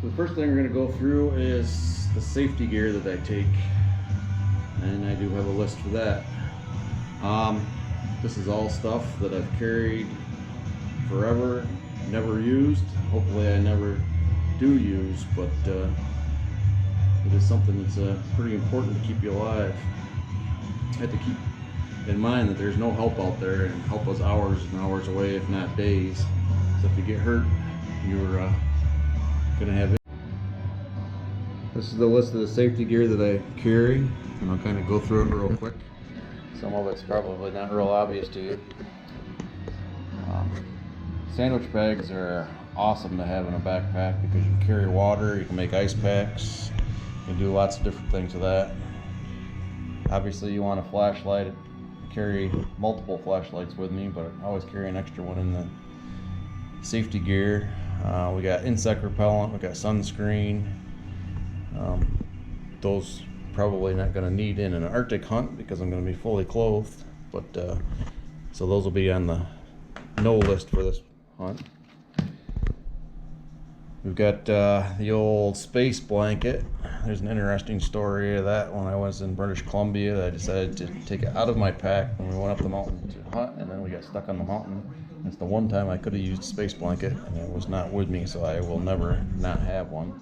The first thing we're going to go through is the safety gear that I take, and I do have a list for that. This is all stuff that I've carried forever, never used. Hopefully I never do use, but it is something that's pretty important to keep you alive. I have to keep in mind that there's no help out there, and help is hours and hours away, if not days. So if you get hurt, you're gonna have it. This is the list of the safety gear that I carry, and I'll kind of go through it real quick. Some of it's probably not real obvious to you. Sandwich bags are awesome to have in a backpack because you can carry water, you can make ice packs, you can do lots of different things with that. Obviously you want a flashlight. I carry multiple flashlights with me, but I always carry an extra one in the safety gear. We got insect repellent, we got sunscreen. Those probably not going to need in an Arctic hunt because I'm going to be fully clothed, but so those will be on the no list for this hunt. We've got the old space blanket. There's an interesting story of that. When I was in British Columbia, I decided to take it out of my pack when we went up the mountain to hunt, and then we got stuck on the mountain. It's the one time I could have used a space blanket, and it was not with me, so I will never not have one.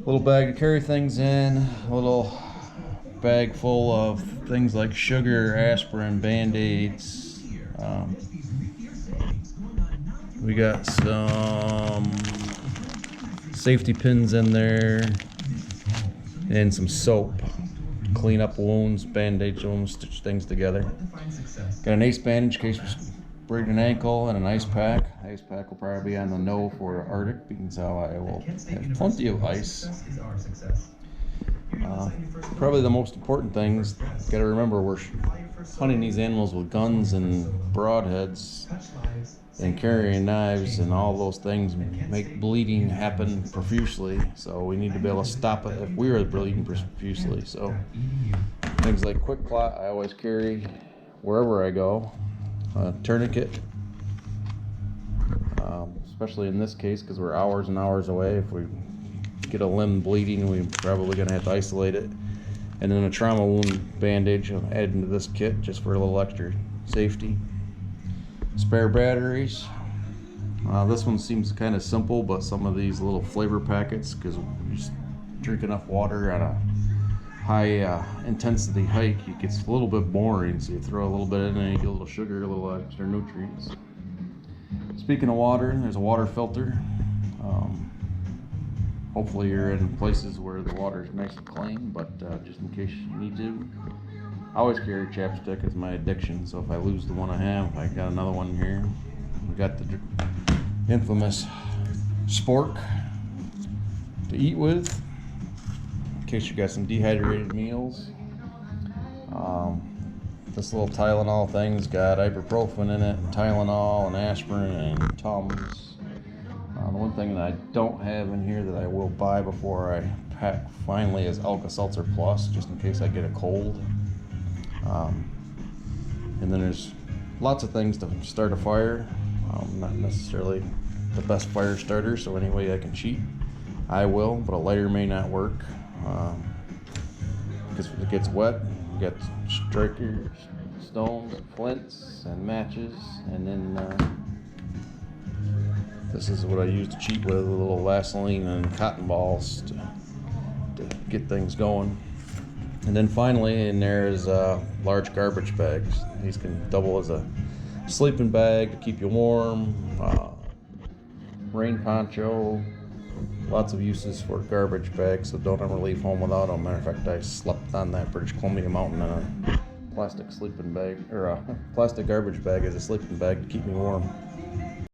Little bag to carry things in, a little bag full of things like sugar, aspirin, Band-Aids. We got some safety pins in there and some soap. Clean up wounds, Band-Aid wounds, stitch things together. Got an ace bandage in case we break an ankle, and an ice pack. Ice pack will probably be on the no for Arctic because I will have plenty of ice. Probably the most important things, got to remember, we're hunting these animals with guns and broadheads and carrying knives, and all those things make bleeding happen profusely, so we need to be able to stop it if we are bleeding profusely. So things like quick clot I always carry wherever I go. Tourniquet, especially in this case because we're hours and hours away. If we get a limb bleeding, we're probably going to have to isolate it. And then a trauma wound bandage I'm adding to this kit just for a little extra safety. Spare batteries. This one seems kind of simple, but some of these little flavor packets, because you just drink enough water on a high intensity hike, it gets a little bit boring, so you throw a little bit in and you get a little sugar, a little extra nutrients. Speaking of water, there's a water filter. Hopefully you're in places where the water is nice and clean, but just in case you need to. I always carry chapstick, it's my addiction, so if I lose the one I have, I got another one here. We got the infamous spork to eat with, in case you got some dehydrated meals. This little Tylenol thing's got ibuprofen in it, and Tylenol, and aspirin, and Tums. The one thing that I don't have in here that I will buy before I pack finally is Alka-Seltzer Plus, just in case I get a cold. And then there's lots of things to start a fire. Not necessarily the best fire starter, so any way I can cheat, I will, but a lighter may not work. Because if it gets wet, you got striker stones, flints, and matches, and then this is what I use to cheat with, a little Vaseline and cotton balls to get things going. And then finally in there is large garbage bags. These can double as a sleeping bag to keep you warm, rain poncho, lots of uses for garbage bags, so don't ever leave home without them. Matter of fact, I slept on that British Columbia mountain in a plastic sleeping bag, or a plastic garbage bag as a sleeping bag to keep me warm.